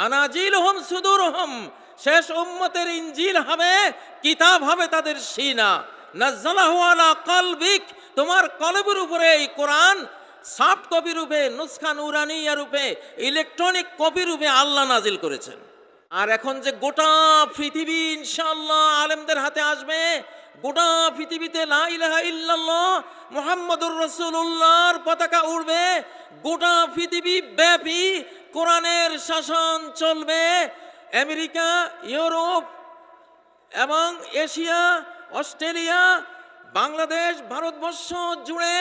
আনাজিলহুম সুদুরহুম, শেষ উম্মতের ইনজিল হবে, কিতাব হবে তাদের সিনা। নাজ্জালাহু আলা কলবিক, তোমার কলবের উপরে এই কোরআন সফট কপি রূপে, নুসখা নুরানিয়া রূপে, ইলেকট্রনিক কপি রূপে আল্লাহ নাজিল করেছেন। আর এখন যে গোটা পৃথিবী ইনশাআল্লাহ আলেমদের হাতে আসবে, গোটা পৃথিবীতে লা ইলাহা ইল্লাল্লাহ মুহাম্মাদুর রাসূলুল্লাহর পতাকা উড়বে, গোটা পৃথিবী ব্যাপী কোরআনের শাসন চলবে। আমেরিকা, ইউরোপ এবং এশিয়া, অস্ট্রেলিয়া, বাংলাদেশ, ভারতবর্ষ জুড়ে,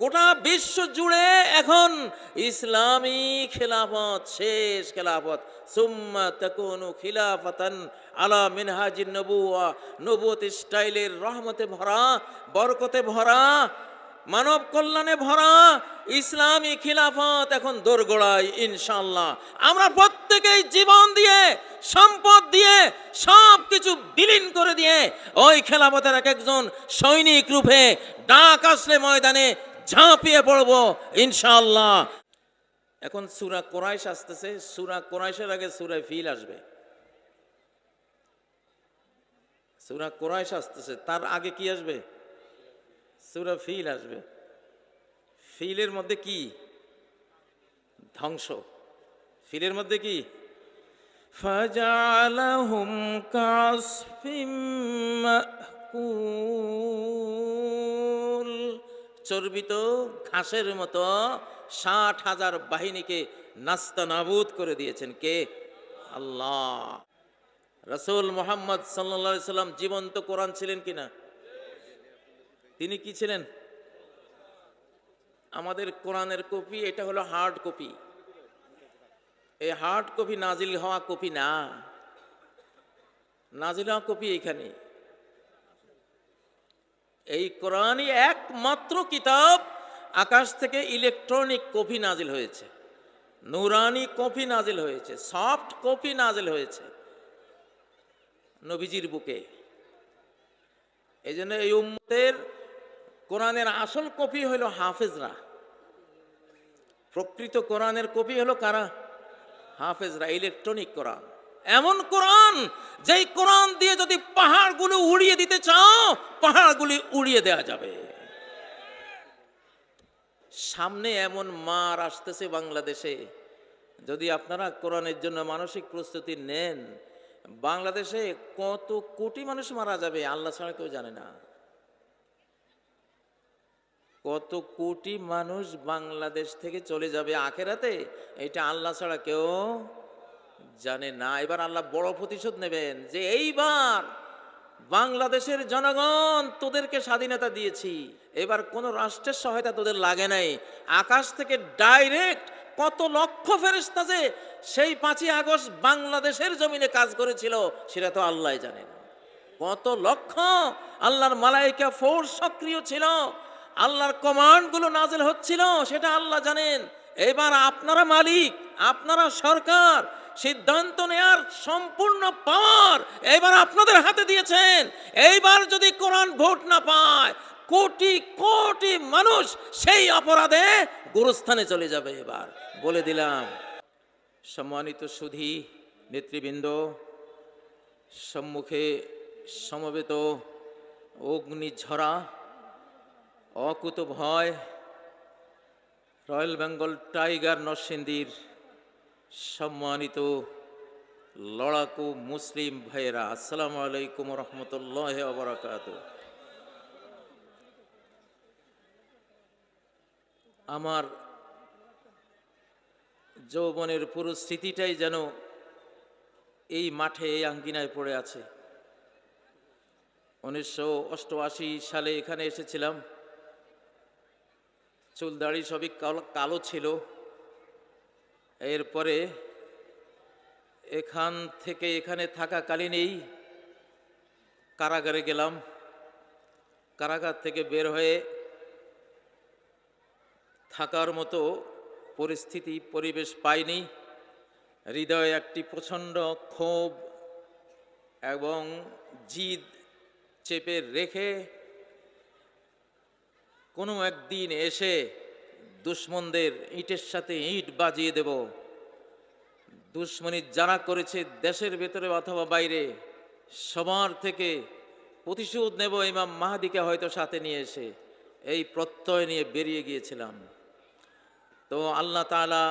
গোটা বিশ্ব জুড়ে এখন ইসলামী খেলাফত, শেষ খেলাফত। সুম্মা তাকুনু খিলাফাতান আলা মিনহাজিন নবুওয়া, নবুয়ত স্টাইলের রহমতে ভরা, বরকতে ভরা, মানব কল্যাণে ভরা ইসলামী খিলাফত এখন দোরগোড়ায় ইনশাআল্লাহ। আমরা প্রত্যেকেই জীবন দিয়ে, সম্পদ দিয়ে, সব কিছু বিলীন করে দিয়ে ওই খেলাফতের এক একজন সৈনিক রূপে ডাক আসলে ময়দানে ঝাঁপিয়ে পড়ব ইনশাআল্লাহ। এখন সূরা কুরাইশ আসতেছে, সূরা কুরাইশের আগে সূরা ফিল আসবে। সূরা কুরাইশ আসতেছে, তার আগে কি আসবে? সূরা ফিল আসবে। ফিলের মধ্যে কি? ধ্বংস। ফিলের মধ্যে কি? ফাজালাহুম কাসফিম মাকুল, চর্বিত ঘাসের মতো ৬০,০০০ বাহিনীকে নাস্তানাবুদ করে দিয়েছেন কে? আল্লাহ। রাসূল মুহাম্মদ সাল্লাল্লাহু আলাইহি সাল্লাম জীবন্ত কোরআন ছিলেন কিনা? তিনি কি ছিলেন? আমাদের কোরআনের কপি, এটা হলো হার্ড কপি। এই হার্ড কপি নাজিল হওয়া কপি না, নাজিল হওয়া কপি এখানে। এই কোরআনই একমাত্র কিতাব আকাশ থেকে ইলেকট্রনিক কপি নাজিল হয়েছে, নুরানি কপি নাজিল হয়েছে, সফট কপি নাজিল হয়েছে নবীজির বুকে। এই জন্য এই উম্মতের কোরআনের আসল কপি হলো হাফেজরা। প্রকৃত কোরআনের কপি হলো কারা? হাফেজরা। ইলেকট্রনিক কোরআন, এমন কোরআন যেই কোরআন দিয়ে যদি পাহাড়গুলো উড়িয়ে দিতে চাও, পাহাড়গুলি উড়িয়ে দেওয়া যাবে। সামনে এমন মার আসতেছে বাংলাদেশে, যদি আপনারা কোরআনের জন্য মানসিক প্রস্তুতি নেন, বাংলাদেশে কত কোটি মানুষ মারা যাবে আল্লাহ ছাড়া কেউ জানে না। কত কোটি মানুষ বাংলাদেশ থেকে চলে যাবে আখেরাতে, এটা আল্লাহ ছাড়া কেউ জানে না। এবার আল্লাহ বড় প্রতিশোধ নেবেন যে এইবার বাংলাদেশের জনগণ তোদেরকে স্বাধীনতা দিয়েছি, এবার কোন রাষ্ট্রের সহায়তা তোদের লাগে নাই, আকাশ থেকে ডাইরেক্ট কত লক্ষ ফেরেশতা যে সেই 5ই আগস্ট বাংলাদেশের জমিনে কাজ করেছিল সেটা তো আল্লাহ জানেন। কত লক্ষ আল্লাহর মালায়েকা ফোর্স সক্রিয় ছিল, আল্লাহর কমান্ডগুলো নাজিল হচ্ছিল, সেটা আল্লাহ জানেন। এবার আপনারা মালিক, আপনারা সরকার, সিদ্ধান্ত নেয়ার সম্পূর্ণ পাওয়ার এবার আপনাদের হাতে দিয়েছেন। এইবার যদি কোরআন ভোট না পায়, কোটি কোটি মানুষ সেই অপরাধে গুরুস্থানে চলে যাবে। এবার বলে দিলাম। সম্মানিত সুধী নেতৃবৃন্দ, সম্মুখে সমবেত অগ্নিঝরা, অকুত ভয় রয়্যাল বেঙ্গল টাইগার নরসিংদীর সম্মানিত লড়াকু মুসলিম ভাইয়েরা, আসসালামু আলাইকুম রহমতুল্লাহি ওয়া বারাকাতুহু। আমার যৌবনের পুরো স্মৃতিটাই যেন এই মাঠে, এই আঙ্গিনায় পড়ে আছে। 1988 সালে এখানে এসেছিলাম, চুল দাড়ি সবই কালো ছিল। এরপরে এখান থেকে এখানে থাকাকালীনই কারাগারে গেলাম। কারাগার থেকে বের হয়ে থাকার মতো পরিস্থিতি, পরিবেশ পাইনি। হৃদয়ে একটি প্রচণ্ড ক্ষোভ এবং জিদ চেপে রেখে কোনো একদিন এসে দুশ্মনদের ইটের সাথে ইট বাজিয়ে দেব, দুশ্মনী যারা করেছে দেশের ভেতরে অথবা বাইরে, সবার থেকে প্রতিশোধ নেব ইমাম মাহদিকে হয়তো সাথে নিয়ে এসে, এই প্রত্যয় নিয়ে বেরিয়ে গিয়েছিলাম। তো আল্লাহ তাআলা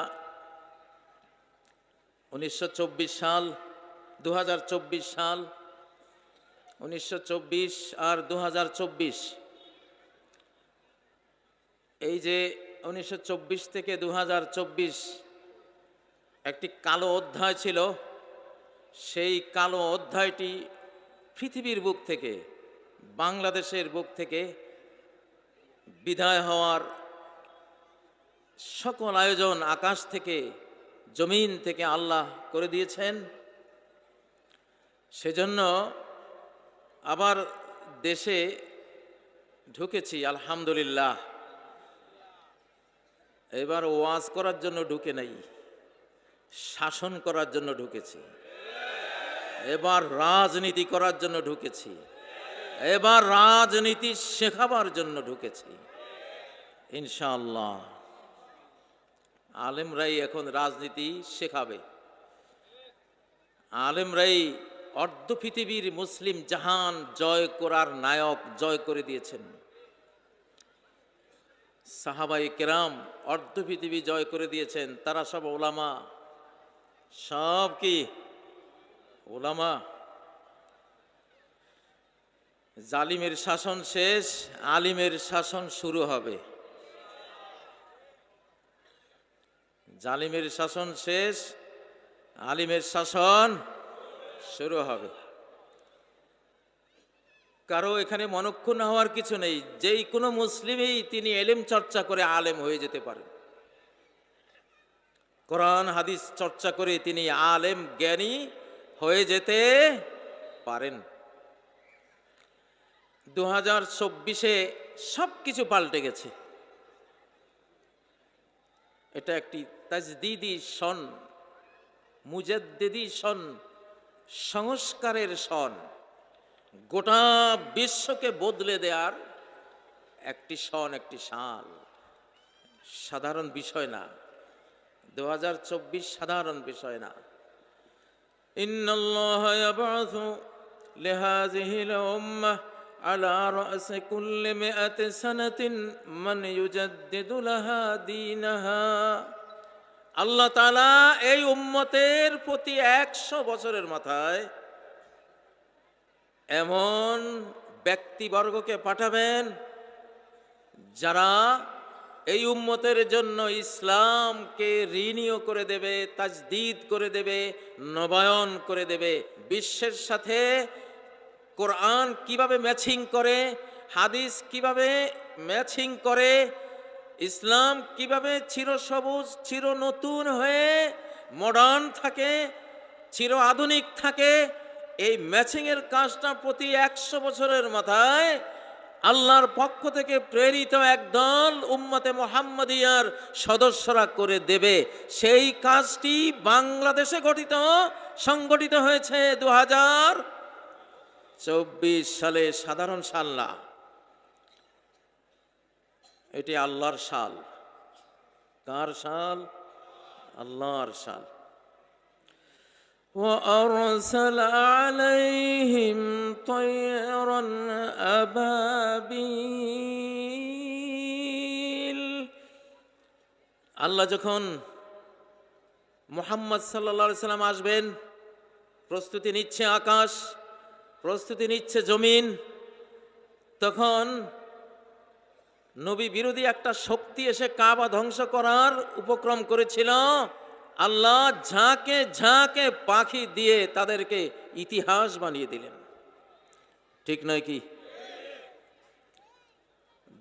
1924 সাল, 2024 সাল, 1924 আর 2024, এই যে 1924 থেকে 2024 একটি কালো অধ্যায় ছিল। সেই কালো অধ্যায়টি পৃথিবীর বুক থেকে, বাংলাদেশের বুক থেকে বিদায় হওয়ার সকল আয়োজন আকাশ থেকে, জমিন থেকে আল্লাহ করে দিয়েছেন। সেজন্য আবার দেশে ঢুকেছি আলহামদুলিল্লাহ। এবার ওয়াজ করার জন্য ঢুকে নাই, শাসন করার জন্য ঢুকেছি। এবার রাজনীতি করার জন্য ঢুকেছি, এবার রাজনীতি শেখাবার জন্য ঢুকেছি ইনশাআল্লাহ। আলেমরাই এখন রাজনীতি শেখাবে। আলেমরাই অর্ধ পৃথিবীর মুসলিম জাহান জয় করার নায়ক, জয় করে দিয়েছেন। সাহাবায়ে কেরাম অর্ধ পৃথিবী জয় করে দিয়েছেন। তারা সব ওলামা, সব কি ওলামা। জালিমের শাসন শেষ, আলিমের শাসন শুরু হবে। জালিমের শাসন শেষ, আলিমের শাসন শুরু হবে। কারো এখানে মনক্ষুণ্ণ হওয়ার কিছু নেই। যেই কোনো মুসলিমই তিনি এলেম চর্চা করে আলেম হয়ে যেতে পারেন। কোরআন হাদিস চর্চা করে তিনি আলেম জ্ঞানী হয়ে যেতে পারেন। 2024-এ সব কিছু পাল্টে গেছে। এটা একটি তাজদিদি সন, মুজাদ্দিদি সন, সংস্কারের সন। গোটা বিশ্বকে বদলে দেওয়ার একটি সন, একটি সাল। সাধারণ বিষয় না, 2024 সাধারণ বিষয় না। ইন্নাল্লাহা ইয়াবআসু লিহাযিহিল উম্মাহ আলা রা'সি কুল্লি মিআতি সানাতিন মান ইউজাদ্দিদু লাহা দীনাহা। আল্লাহ তাআলা এই উম্মতের প্রতি 100 বছরের মাথায় এমন ব্যক্তিবর্গকে পাঠাবেন যারা এই উম্মতের জন্য ইসলামকে রিনিউ করে দেবে, তাজদিদ করে দেবে, নবায়ন করে দেবে। বিশ্বের সাথে কোরআন কিভাবে ম্যাচিং করে, হাদিস কিভাবে ম্যাচিং করে, ইসলাম কিভাবে চিরসবুজ, চির নতুন হয়ে মডার্ন থাকে, চির আধুনিক থাকে, এই ম্যাচিংয়ের কাজটা প্রতি 100 বছরের মাথায় আল্লাহর পক্ষ থেকে প্রেরিত একদল উম্মতে মুহাম্মাদিয়ার সদস্যরা করে দেবে। সেই কাজটি বাংলাদেশে সংগঠিত হয়েছে 2024 সালে। সাধারণ সাল না, এটি আল্লাহর সাল। কার সাল? আল্লাহর সাল। وأرسل عليهم طيرا أبابيل। আল্লাহ যখন মুহাম্মদ সাল্লাল্লাহু আলাইহি সাল্লাম আসবেন, প্রস্তুতি নিচ্ছে আকাশ, প্রস্তুতি নিচ্ছে জমিন, তখন নবী বিরোধী একটা শক্তি এসে কাবা ধ্বংস করার উপক্রম করেছিল। আল্লাহ ঝাঁকে ঝাঁকে পাখি দিয়ে তাদেরকে ইতিহাস বানিয়ে দিলেন। ঠিক নয় কি?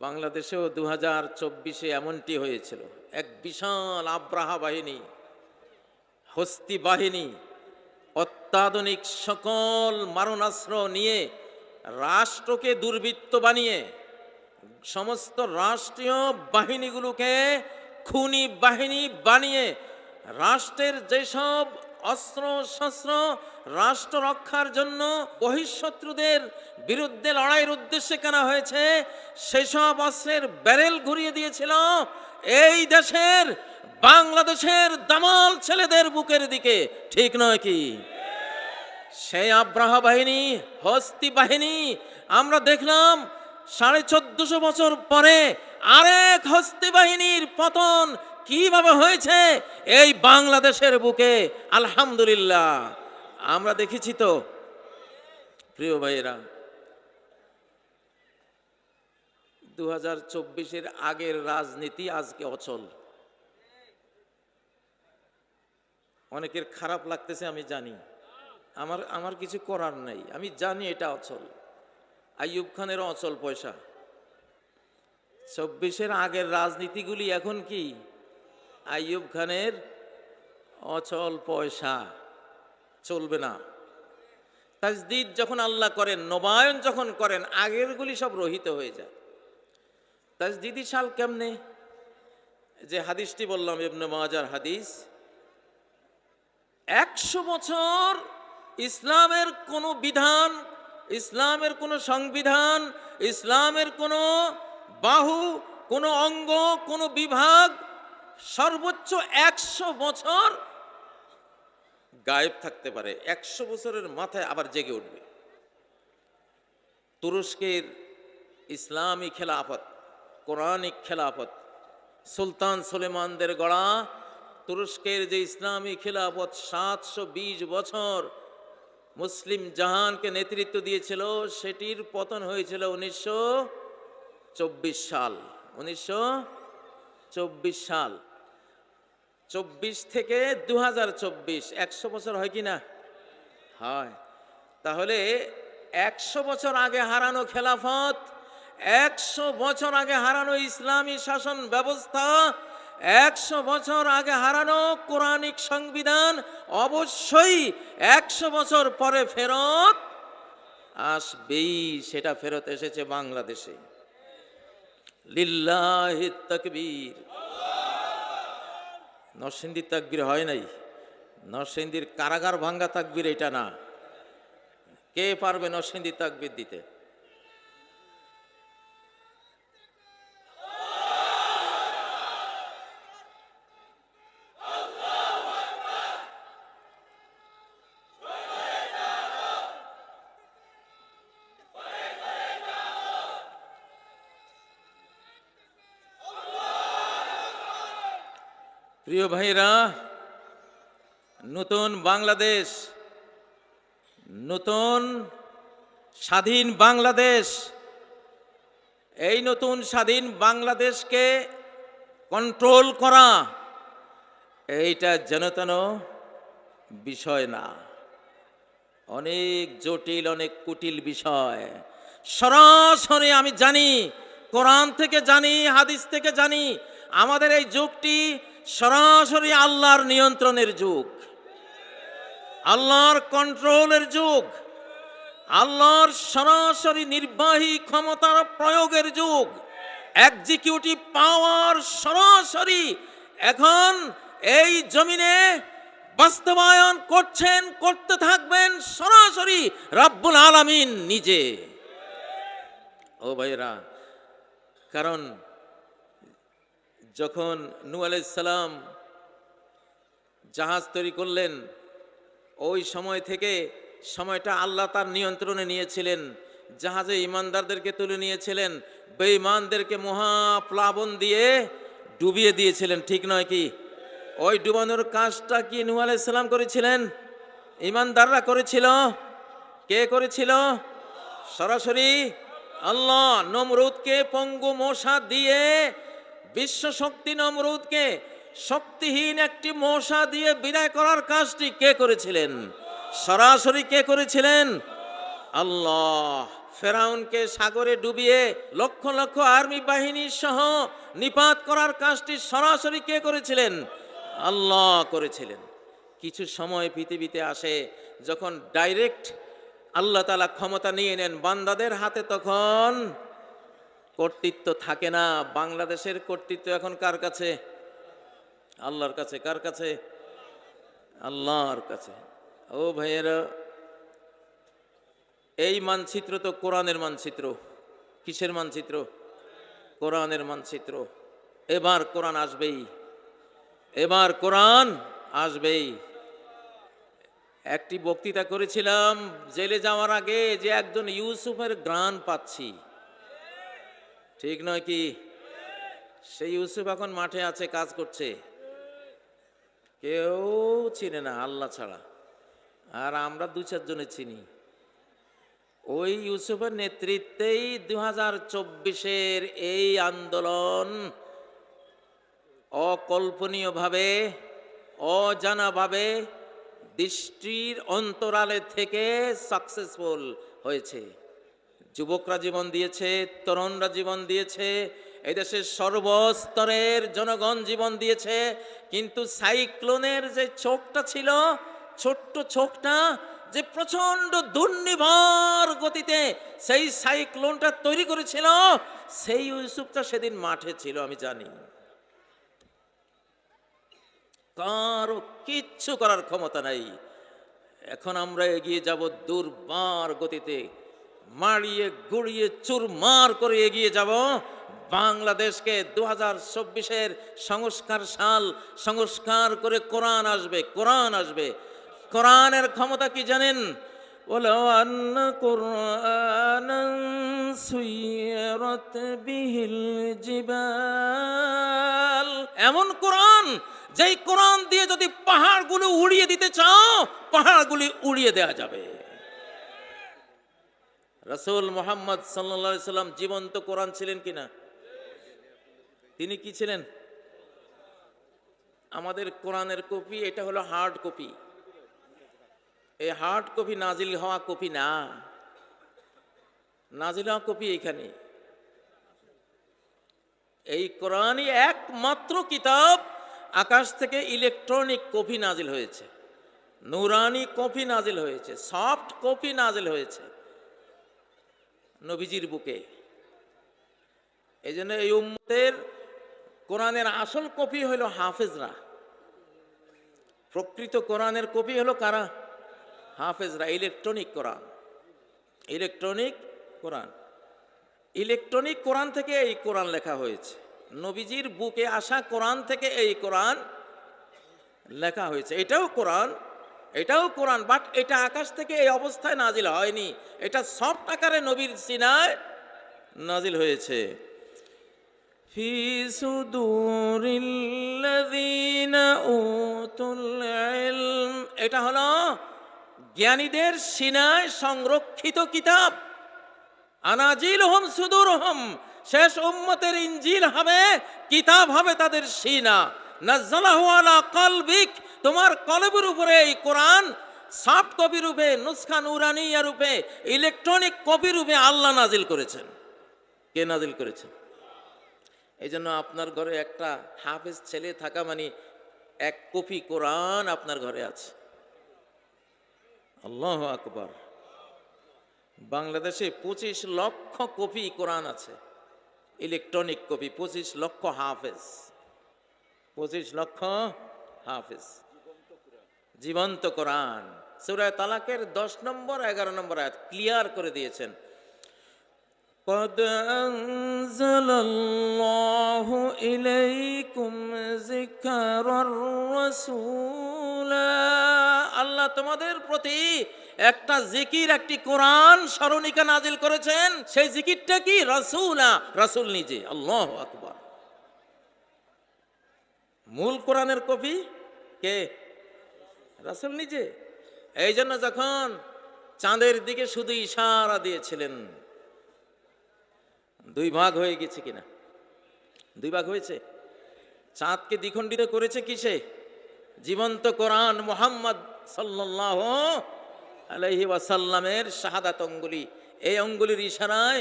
বাংলাদেশেও 2024-এ এমনটি হয়েছিল। এক বিশাল আব্রাহা বাহিনী, হস্তি বাহিনী, অত্যাধুনিক সকল মারণাস্ত্র নিয়ে রাষ্ট্রকে দুর্বৃত্ত বানিয়ে, সমস্ত রাষ্ট্রীয় বাহিনীগুলোকে খুনি বাহিনী বানিয়ে, রাষ্ট্রের যেসব অস্ত্র শস্ত্র রাষ্ট্র রক্ষার জন্য বহিঃশত্রুদের বিরুদ্ধে লড়াইয়ের উদ্দেশ্যে কেনা হয়েছে, সেসব অস্ত্রের ব্যারেল ঘুরিয়ে দিয়েছিল এই দেশের বাংলাদেশের দামাল ছেলেদের বুকের দিকে, ঠিক নয় কি? সেই আব্রাহা বাহিনী, হস্তি বাহিনী, আমরা দেখলাম 1450 বছর পরে আরেক হস্তি বাহিনীর পতন কিভাবে হয়েছে এই বাংলাদেশের বুকে। আলহামদুলিল্লাহ আমরা দেখেছি তো। প্রিয় ভাইয়েরা, 2024-এর আগের রাজনীতি আজকে অচল। অনেকের খারাপ লাগতেছে আমি জানি, আমার কিছু করার নাই, আমি জানি এটা অচল। আইয়ুব খানেরও অচল পয়সা। 24-এর আগের রাজনীতিগুলি এখন কি? আইয়ুব খানের অচল পয়সা, চলবে না। তাজদিদ যখন আল্লাহ করেন, নবায়ন যখন করেন, আগেরগুলি সব রহিত হয়ে যায়। তাজদিদি সাল কেমনে? যে হাদিসটি বললাম ইবনে মাজার হাদিস, 100 বছর ইসলামের কোনো বিধান, ইসলামের কোনো সংবিধান, ইসলামের কোনো বাহু, কোনো অঙ্গ, কোনো বিভাগ সর্বোচ্চ 100 বছর গায়েব থাকতে পারে। 100 বছরের মাথায় আবার জেগে উঠবে। তুরস্কের ইসলামী খেলাফত, কোরআনিক খেলাফত, সুলতান সুলেমানদের গড়া তুরস্কের যে ইসলামী খেলাফত 720 বছর মুসলিম জাহানকে নেতৃত্ব দিয়েছিল, সেটির পতন হয়েছিল 1924 সাল। 1924 সাল, 24 থেকে 2024, 100 বছর হয় কি না? হয়। তাহলে 100 বছর আগে হারানো খেলাফত, 100 বছর আগে হারানো ইসলামী শাসন ব্যবস্থা, 100 বছর আগে হারানো কোরআনিক সংবিধান অবশ্যই 100 বছর পরে ফেরত আসবেই। সেটা ফেরত এসেছে বাংলাদেশে। লিল্লাহি তাকবীর। নরসিংদীর তাকবীর হয় নাই, নরসিংদীর কারাগার ভাঙ্গা তাকবীর এটা না। কে পারবে নরসিংদীর তাকবীর দিতে? প্রিয় ভাইরা, নতুন বাংলাদেশ, নতুন স্বাধীন বাংলাদেশ, এই নতুন স্বাধীন বাংলাদেশকে কন্ট্রোল করা এইটা যেন তেন বিষয় না, অনেক জটিল, অনেক কুটিল বিষয়। সরাসরি আমি জানি, কোরআন থেকে জানি, হাদিস থেকে জানি, আমাদের এই যুগটি সরাসরি আল্লাহর নিয়ন্ত্রণের যুগ, আল্লাহর কন্ট্রোলের যুগ, আল্লাহর সরাসরি নির্বাহী ক্ষমতার প্রয়োগের যুগ। এক্সিকিউটিভ পাওয়ার সরাসরি এখন এই জমিনে বাস্তবায়ন করছেন, করতে থাকবেন সরাসরি রব্বুল আলামিন নিজে। ও ভাইরা, কারণ যখন নূহ আলাইহিস সালাম জাহাজ তৈরি করলেন, ওই সময় থেকে সময়টা আল্লাহ তার নিয়ন্ত্রণে নিয়েছিলেন। জাহাজে ইমানদারদেরকে তুলে নিয়েছিলেন, বেঈমানদেরকে মহাপ্লাবন দিয়ে ডুবিয়ে দিয়েছিলেন, ঠিক নয় কি? ওই ডুবানোর কাজটা কি নূহ আলাইহিস সালাম করেছিলেন? ইমানদাররা করেছিল? কে করেছিল? সরাসরি আল্লাহ। নমরুদকে পঙ্গু মশা দিয়ে, বিশ্ব শক্তি নমরুদকে শক্তিহীন একটি মশা দিয়ে বিদায় করার কাজটি কে করেছিলেন? সরাসরি কে করেছিলেন? আল্লাহ। ফেরাউনকে সাগরে ডুবিয়ে লক্ষ লক্ষ আর্মি বাহিনী সহ নিপাত করার কাজটি সরাসরি কে করেছিলেন? আল্লাহ করেছিলেন। কিছু সময় পৃথিবীতে আসে যখন ডাইরেক্ট আল্লাহ তাআলা ক্ষমতা নিয়ে নেন বান্দাদের হাতে, তখন কর্তৃত্ব থাকে না। বাংলাদেশের কর্তৃত্ব এখন কার কাছে? আল্লাহর কাছে। কার কাছে? আল্লাহর কাছে। ও ভাইয়েরা, এই মানচিত্র তো কোরআনের মানচিত্র। কিসের মানচিত্র? কোরআনের মানচিত্র। এবার কোরআন আসবেই, এবার কোরআন আসবেই। একটি বক্তৃতা করেছিলাম জেলে যাওয়ার আগে, যে একজন ইউসুফের ঘ্রাণ পাচ্ছি, ঠিক নয় কি? সেই ইউসুফ এখন মাঠে আছে, কাজ করছে, কেউ চিনে না আল্লাহ ছাড়া, আর আমরা দু চারজনে চিনি। ওই ইউসুফের নেতৃত্বেই 2024-এর এই আন্দোলন অকল্পনীয়ভাবে, অজানাভাবে, দৃষ্টির অন্তরালে থেকে সাকসেসফুল হয়েছে। যুবকরা জীবন দিয়েছে, তরুণরা জীবন দিয়েছে, এই দেশের সর্বস্তরের জনগণ জীবন দিয়েছে, কিন্তু সাইক্লোনের যে চোখটা ছিল, ছোট্ট চোখটা, যে প্রচন্ড দুর্নিবার গতিতে সেই সাইক্লোনটা তৈরি করেছিল, সেই ইউসুফটা সেদিন মাঠে ছিল, আমি জানি। কারো কিচ্ছু করার ক্ষমতা নাই। এখন আমরা এগিয়ে যাব দুর্বার গতিতে, মারিয়ে গুড়িয়ে চুরমার করে এগিয়ে যাব বাংলাদেশকে। 2024-এর সংস্কার সাল, সংস্কার করে কোরআন আসবে, কোরআন আসবে। কোরআনের ক্ষমতা কি জানেন? ওয়ালাউ আন্না কুরআনান সুইরাত বিহিল জিবাল, এমন কোরআন, যেই কোরআন দিয়ে যদি পাহাড়গুলো উড়িয়ে দিতে চাও, পাহাড়গুলি উড়িয়ে দেওয়া যাবে। রাসূল মুহাম্মদ সাল্লাল্লাহু আলাইহি সাল্লাম জীবন্ত কোরআন ছিলেন কিনা? তিনি কি ছিলেন? আমাদের কোরআনের কপি, এটা হলো হার্ড কপি। এই হার্ড কপি নাজিল হওয়া কপি না, নাজিল হওয়া কপি এখানে। এই কোরআনই একমাত্র কিতাব, আকাশ থেকে ইলেকট্রনিক কপি নাজিল হয়েছে, নুরানি কপি নাজিল হয়েছে, সফট কপি নাজিল হয়েছে নবীজির বুকে। এই জন্য এই উম্মতের কোরআনের আসল কপি হলো হাফেজরা, প্রকৃত কোরআনের কপি হলো কারা? হাফেজরা। ইলেকট্রনিক কোরআন, ইলেকট্রনিক কোরআন, ইলেকট্রনিক কোরআন থেকে এই কোরআন লেখা হয়েছে। নবীজির বুকে আসা কোরআন থেকে এই কোরআন লেখা হয়েছে। এটাও কোরআন, এটাও কোরআন, বাট এটা আকাশ থেকে এই অবস্থায় নাজিল হয়নি, এটা সফট আকারে নবীর সিনায় নাজিল হয়েছে। ফি সুদুরিল্লাযীনা উতুল ইলম, এটা হলো জ্ঞানীদের সিনায় সংরক্ষিত কিতাব। আনাজিলহুম সুদুরহুম, শেষ উম্মতের ইনজিল হবে, কিতাব হবে তাদের সিনা। নাজ্জালাহু আলা কলবিক, তোমার কলবের উপরে এই কোরআন সফট কপি রূপে, নুসখা নুরানিয়া রূপে, ইলেকট্রনিক কপি রূপে আল্লাহ নাজিল করেছেন। কে নাজিল করেছেন? এই জন্য আপনার ঘরে একটা হাফেজ ছেলে থাকা মানে এক কপি কোরআন আপনার ঘরে আছে। আল্লাহু আকবার। বাংলাদেশে 25 লক্ষ কপি কোরআন আছে, ইলেকট্রনিক কপি, 25 লক্ষ হাফেজ, 25 লক্ষ হাফেজ, জীবন্ত কোরআন। সূরা তালাকের 10 নম্বর 11 নম্বর আয়াত ক্লিয়ার করে দিয়েছেন, قد أنزل الله إليكم ذكرا رسولا, আল্লাহ তোমাদের প্রতি একটা জিকির, একটি কোরআন স্মরণিকা নাজিল করেছেন। সেই জিকিরটা কি? রাসূলা, রাসূল নিজে। আল্লাহু আকবার। মূল কোরআনের কপি কে? রাসূল নিজে। এই জন্য যখন চাঁদের দিকে শুধু ইশারা দিয়েছিলেন, 2 ভাগ হয়ে গেছে কিনা? 2 ভাগ হয়েছে। চাঁদকে দ্বিখণ্ডিত করেছে কিসে? জীবন্ত কোরআন মুহাম্মদ সাল্লাল্লাহু আলাইহি ওয়াসাল্লামের শাহাদাত অঙ্গুলি, এই অঙ্গুলির ইশারায়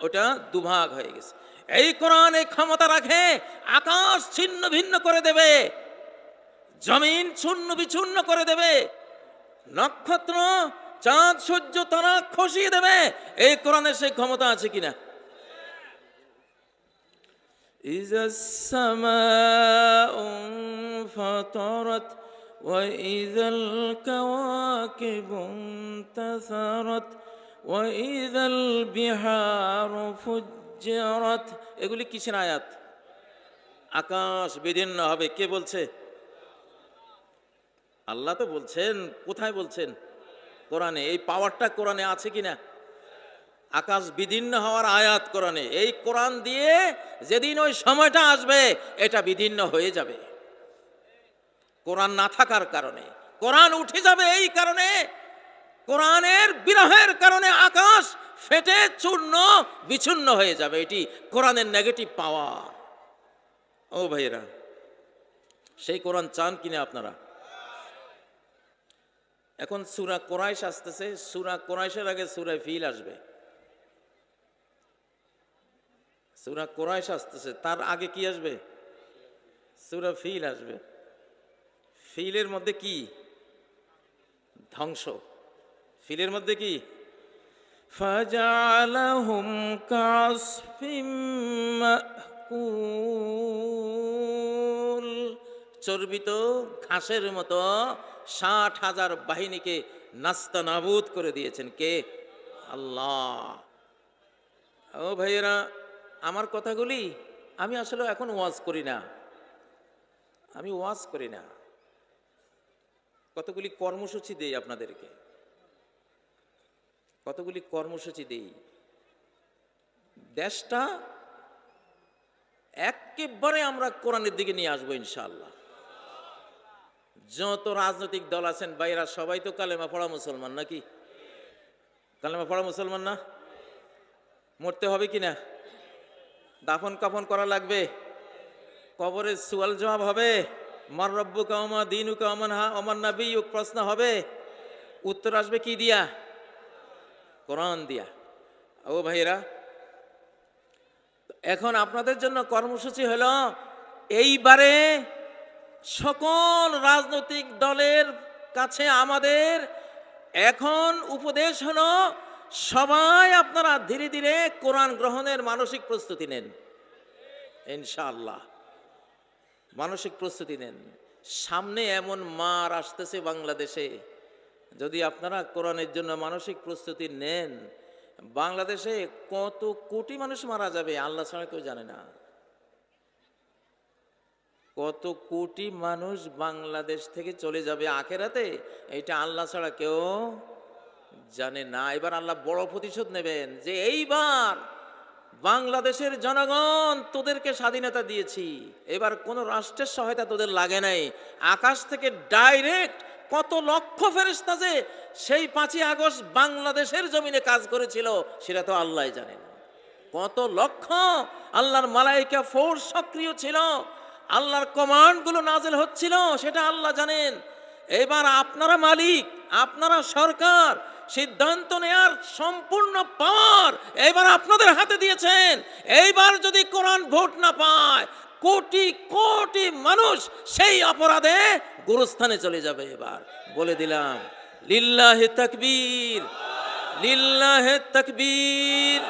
ওটা 2 ভাগ হয়ে গেছে। এই কোরআন এই ক্ষমতা রাখে, আকাশ ছিন্ন ভিন্ন করে দেবে, জমিন চূর্ণ বিচূর্ণ করে দেবে, নক্ষত্র চাঁদ সূর্য তারা খসিয়ে দেবে। এই কোরআনের সেই ক্ষমতা আছে কিনা? إذا السماء انفطرت وإذا الكواكب انتثرت وإذا البحار فجرت, এগুলি কিসের আয়াত? আকাশ বিদীর্ণ হবে। কে বলছে? আল্লাহ তো বলছেন। কোথায় বলছেন? কোরআনে। এই পাওয়ারটা কোরআনে আছে কিনা? আকাশ বিদীর্ণ হওয়ার আয়াত কোরআনে। এই কোরআন দিয়ে যেদিন ওই সময়টা আসবে এটা বিদীর্ণ হয়ে যাবে কোরআন না থাকার কারণে। কোরআন উঠে যাবে এই কারণে, কোরআনের বিরহের কারণে আকাশ ফেটে চূর্ণ বিচূর্ণ হয়ে যাবে। এটি কোরআনের নেগেটিভ পাওয়ার। ও ভাইয়েরা, সেই কোরআন চান কিনা আপনারা? এখন সূরা কুরাইশ আসতেছে, সূরা কুরাইশের আগে সূরা ফিল আসবে। সূরা কুরাইশ আসতেছে, তার আগে কি আসবে? সূরা ফিল আসবে। ফিলের মধ্যে কি? ধ্বংস। ফিলের মধ্যে কি? ফাজআলাহুম কাসফিম মাকুল, চর্বিত ঘাসের মতো ৬০,০০০ বাহিনীকে নাস্তানাবুদ করে দিয়েছেন। কে? আল্লাহ। ও ভাইয়েরা, আমার কথাগুলি আমি আসলে এখন ওয়াজ করি না, আমি ওয়াজ করি না, কতগুলি কর্মসূচি দেই আপনাদেরকে, কতগুলি কর্মসূচি দেই। দেশটা একেবারে আমরা কোরআনের দিকে নিয়ে আসবো ইনশাআল্লাহ। যত রাজনৈতিক দল আছেন ভাইরা, সবাই তো কালেমা পড়া মুসলমান নাকি? কালেমা পড়া মুসলমান না? মরতে হবে কিনা? দাফন কাফন করা লাগবে, কবরের সুয়াল জবাব হবে, মার রব্বুকা ওয়া মা দীনুকা ওয়া মান নাবিয়্যুক প্রশ্ন হবে। উত্তর আসবে কি দিয়া? কোরআন দিয়া। ও ভাইরা, এখন আপনাদের জন্য কর্মসূচি হলো, এইবারে সকল রাজনৈতিক দলের কাছে আমাদের এখন উপদেশ হলো, সবাই আপনারা ধীরে ধীরে কোরআন গ্রহণের মানসিক প্রস্তুতি নেন ইনশাআল্লাহ। মানসিক প্রস্তুতি নেন। সামনে এমন মার আসতেছে বাংলাদেশে, যদি আপনারা কোরআনের জন্য মানসিক প্রস্তুতি নেন, বাংলাদেশে কত কোটি মানুষ মারা যাবে আল্লাহ ছাড়া কেউ জানে না। কত কোটি মানুষ বাংলাদেশ থেকে চলে যাবে আখেরাতে, এটা আল্লাহ ছাড়া কেউ জানে না। এবার আল্লাহ বড় প্রতিশোধ নেবেন যে এইবার বাংলাদেশের জনগণ তোদেরকে স্বাধীনতা দিয়েছি, এবার কোন রাষ্ট্রের সহায়তা তোদের লাগে নাই, আকাশ থেকে ডাইরেক্ট কত লক্ষ ফেরেশতা যে সেই 5ই আগস্ট বাংলাদেশের জমিনে কাজ করেছিল সেটা তো আল্লাহ জানেন। কত লক্ষ আল্লাহর মালাইকা ফোর্স সক্রিয় ছিল, আল্লাহর কমান্ডগুলো নাজেল হচ্ছিল, সেটা আল্লাহ জানেন। এবার আপনারা মালিক, আপনারা সরকার, সিদ্ধান্ত নেয়ার সম্পূর্ণ পাওয়ার এবার আপনাদের হাতে দিয়েছেন। এইবার যদি কোরআন ভোট না পায়, কোটি কোটি মানুষ সেই অপরাধে গুরুস্থানে চলে যাবে। এবার বলে দিলাম, লিল্লাহে তাকবীর, লিল্লাহে তাকবীর।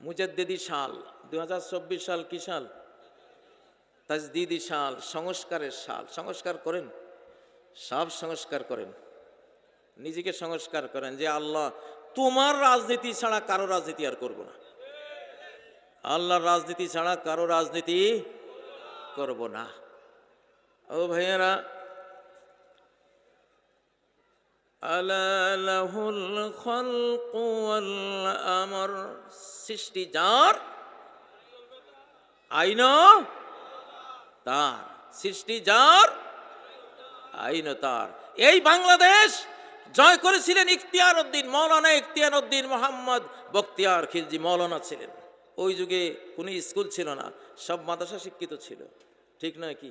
মুজাদ্দিদি সাল 2024 সাল কি সাল? তাজদিদি সাল, সংস্কারের সাল। সংস্কার করেন, সব সংস্কার করেন, নিজেকে সংস্কার করেন যে আল্লাহ তোমার রাজনীতি ছাড়া কারো রাজনীতি আর করব না, আল্লাহর রাজনীতি ছাড়া কারো রাজনীতি করব না। ও ভাইয়েরা, আলা লাহুল খালকু ওয়াল আমর, সৃষ্টি যার, আইন তার, সৃষ্টি যার, আইন তার। এই বাংলাদেশ জয় করেছিলেন ইখতিয়ার উদ্দিন, মৌলানা ইখতিয়ার উদ্দিন মোহাম্মদ বখতিয়ার খিলজি মৌলানা ছিলেন। ওই যুগে কোনো স্কুল ছিল না, সব মাদ্রাসা শিক্ষিত ছিল, ঠিক নয় কি?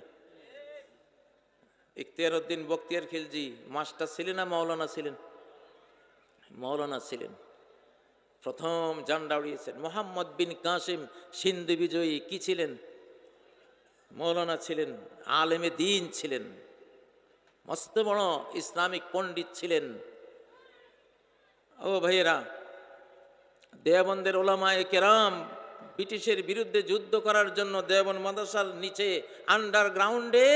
ইখতিয়ার উদ্দিন বখতিয়ার খিলজি মাস্টার ছিলেন না মৌলানা ছিলেন? মৌলানা ছিলেন। প্রথম ঝান্ডা উড়িয়েছেন। মোহাম্মদ বিন কাসিম সিন্ধু বিজয়ী কি ছিলেন? মৌলানা ছিলেন, আলেমে দ্বীন ছিলেন, মস্ত বড় ইসলামিক পণ্ডিত ছিলেন। ও ভাইয়েরা, দেওবন্দের ওলামায়ে কেরাম ব্রিটিশের বিরুদ্ধে যুদ্ধ করার জন্য দেওবন্দ মাদ্রাসার নিচে আন্ডারগ্রাউন্ডে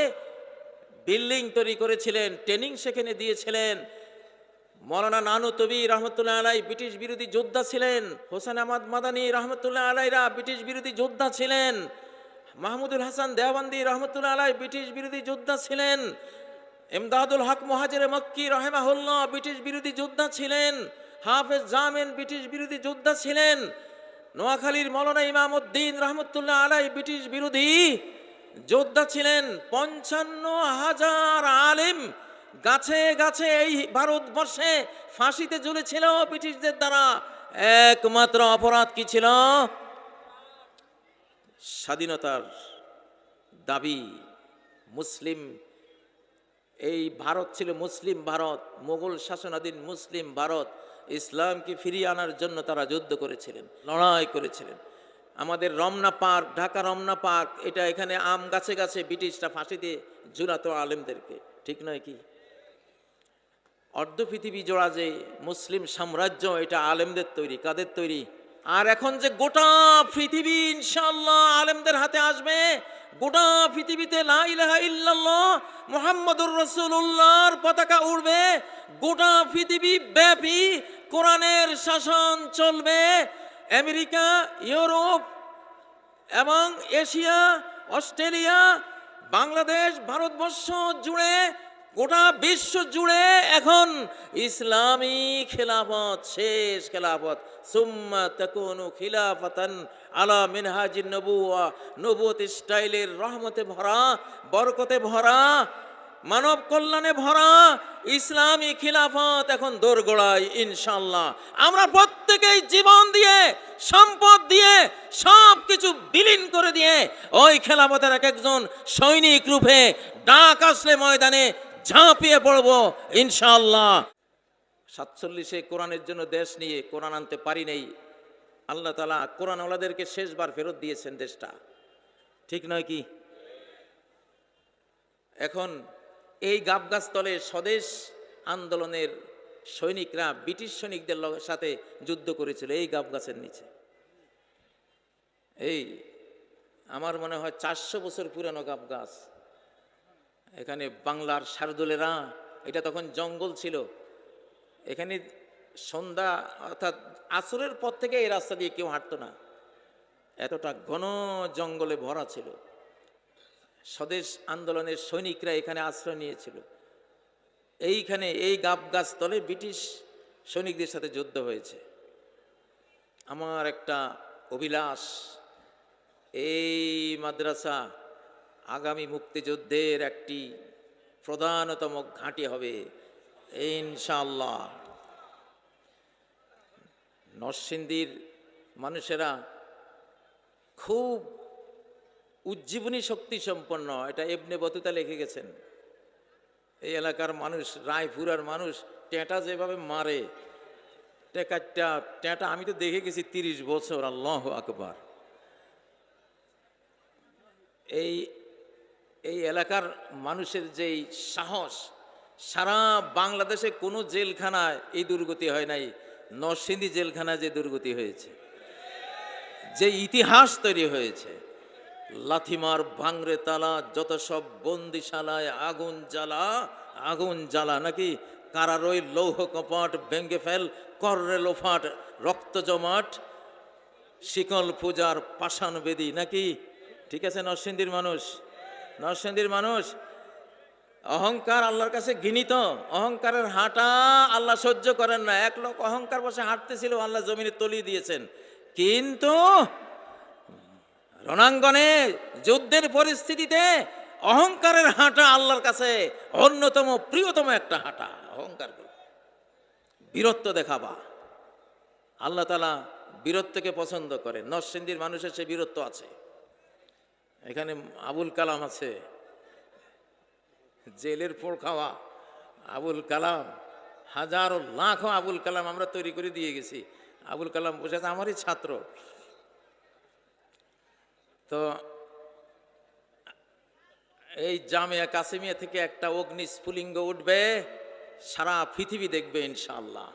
বিল্ডিং তৈরি করেছিলেন, ট্রেনিং সেখানে দিয়েছিলেন। মৌলানা নানুতবি রহমতুল্লাহ আলাই ব্রিটিশ বিরোধী যোদ্ধা ছিলেন, হোসেন আহমদ মাদানী রহমতুল্লাহ আলাইরা ব্রিটিশ বিরোধী যোদ্ধা ছিলেন। মাহমুদুল হাসান দেওবন্দি রহমতুল্লাহ আলাই ব্রিটিশ বিরোধী যোদ্ধা ছিলেন। ইমদাদুল হক মুহাজিরে মক্কি রহিমাহুল্লাহ ব্রিটিশ বিরোধী যোদ্ধা ছিলেন। হাফেজ জামিন ব্রিটিশ বিরোধী যোদ্ধা ছিলেন। নোয়াখালীর মৌলানা ইমামউদ্দিন রহমতুল্লাহ আলাই ব্রিটিশ বিরোধী যোদ্ধা ছিলেন। 55,000 আলেম গাছে গাছে এই ভারতবর্ষে ফাঁসিতে ঝুলেছিল ব্রিটিশদের দ্বারা। একমাত্র অপরাধ কি ছিল? স্বাধীনতার দাবি। মুসলিম, এই ভারত ছিল মুসলিম ভারত, মোগল শাসনাধীন মুসলিম ভারত। ইসলামকে ফিরিয়ে আনার জন্য তারা যুদ্ধ করেছিলেন, লড়াই করেছিলেন। আমাদের রমনা পার্ক, ঢাকা রমনা পার্ক, এটা এখানে আম গাছে গাছে ব্রিটিশরা ফাঁসিতে ঝুলাতো আলেমদেরকে, ঠিক নয় কি? অর্ধ পৃথিবী জোড়া যে মুসলিম সাম্রাজ্য, এটা আলেমদের তৈরি। কাদের তৈরি? আর এখন যে গোটা পৃথিবী ইনশাআল্লাহ আলেমদের হাতে আসবে, গোটা পৃথিবীতে লা ইলাহা ইল্লাল্লাহ মুহাম্মাদুর রাসূলুল্লাহর পতাকা উড়বে, গোটা পৃথিবী ব্যাপী কোরআনের শাসন চলবে। আমেরিকা, ইউরোপ এবং এশিয়া, অস্ট্রেলিয়া, বাংলাদেশ, ভারতবর্ষ জুড়ে, গোটা বিশ্ব জুড়ে এখন ইসলামী খেলাফত, শেষ খেলাফত। সুম্মা তাকুনু খিলাফাতান আলা মিনহাজিন নবুওয়া, নবুয়ত স্টাইলের রহমতে ভরা, বরকতে ভরা, মানব কল্যাণে ভরা ইসলামী খিলাফত এখন দোরগোড়ায় ইনশাআল্লাহ। আমরা প্রত্যেকেই জীবন দিয়ে, সম্পদ দিয়ে, সব কিছু বিলীন করে দিয়ে ওই খেলাফতের এক একজন সৈনিক রূপে ডাক আসলে ময়দানে ঝাঁপিয়ে পড়ব ইনশাআল্লাহ। 47-এ কোরআনের জন্য দেশ নিয়ে কোরআন আনতে পারি নাই। আল্লাহ তাআলা কোরআনওয়ালাদেরকে শেষবার ফেরত দিয়েছেন দেশটা, ঠিক নয় কি? এখন এই গাবগাছতলে স্বদেশ আন্দোলনের সৈনিকরা ব্রিটিশ সৈনিকদের সাথে যুদ্ধ করেছিল এই গাবগাছের নিচে। এই আমার মনে হয় 400 বছর পুরানো গাবগাছ। এখানে বাংলার শারদুলেরা, এটা তখন জঙ্গল ছিল। এখানে সন্ধ্যা অর্থাৎ আসরের পর থেকে এই রাস্তা দিয়ে কেউ হাঁটতো না, এতটা ঘন জঙ্গলে ভরা ছিল। স্বদেশ আন্দোলনের সৈনিকরা এখানে আশ্রয় নিয়েছিল। এইখানে এই গাবগাছ তলে ব্রিটিশ সৈনিকদের সাথে যুদ্ধ হয়েছে। আমার একটা অভিলাষ, এই মাদ্রাসা আগামী মুক্তিযুদ্ধের একটি প্রধানতম ঘাঁটি হবে ইনশাআল্লাহ। নরসিংদীর মানুষেরা খুব উজ্জীবনী শক্তি সম্পন্ন, এটা ইবনে বতুতা লিখে গেছেন। এই এলাকার মানুষ, রায়পুরার মানুষ টেঁটা যেভাবে মারে, টেঁটা আমি তো দেখে গেছি 30 বছর। আল্লাহু আকবার। এই এলাকার মানুষের যেই সাহস, সারা বাংলাদেশে কোনো জেলখানায় এই দুর্গতি হয় নাই, নরসিংদী জেলখানায় যে দুর্গতি হয়েছে, যে ইতিহাস তৈরি হয়েছে। লাথিমার ভাঙরে তালা, যত সব বন্দিশালায় আগুন জ্বালা, আগুন জ্বালা, নাকি কারারই লৌহ কপাট ভেঙ্গে ফেল, কররে লোফাট রক্ত জমাট, শিকল পূজার পাষাণ বেদী, নাকি? ঠিক আছে নরসিংদীর মানুষ, নরসিংদীর মানুষ। অহংকার আল্লাহর কাছে ঘৃণিত, অহংকারের হাঁটা আল্লাহ সহ্য করেন না। এক লোক অহংকার বসে হাঁটতেছিল, আল্লাহ জমিনে তলিয়ে দিয়েছেন। কিন্তু রণাঙ্গনে যুদ্ধের পরিস্থিতিতে অহংকারের হাঁটা আল্লাহর কাছে অন্যতম প্রিয়তম একটা হাঁটা। অহংকার, বীরত্ব দেখাবা, আল্লাহ তাআলা বীরত্বকে পছন্দ করে। নরসিংদীর মানুষের সে বীরত্ব আছে। এখানে আবুল কালাম আছে, জেলের পোড় খাওয়া আবুল কালাম, হাজারো লাখো আবুল কালাম আমরা তৈরি করে দিয়ে গেছি। আবুল কালাম বসে আছে, আমারই ছাত্র। তো এই জামিয়া কাসিমিয়া থেকে একটা অগ্নি স্ফুলিঙ্গ উঠবে, সারা পৃথিবী দেখবে ইনশাআল্লাহ।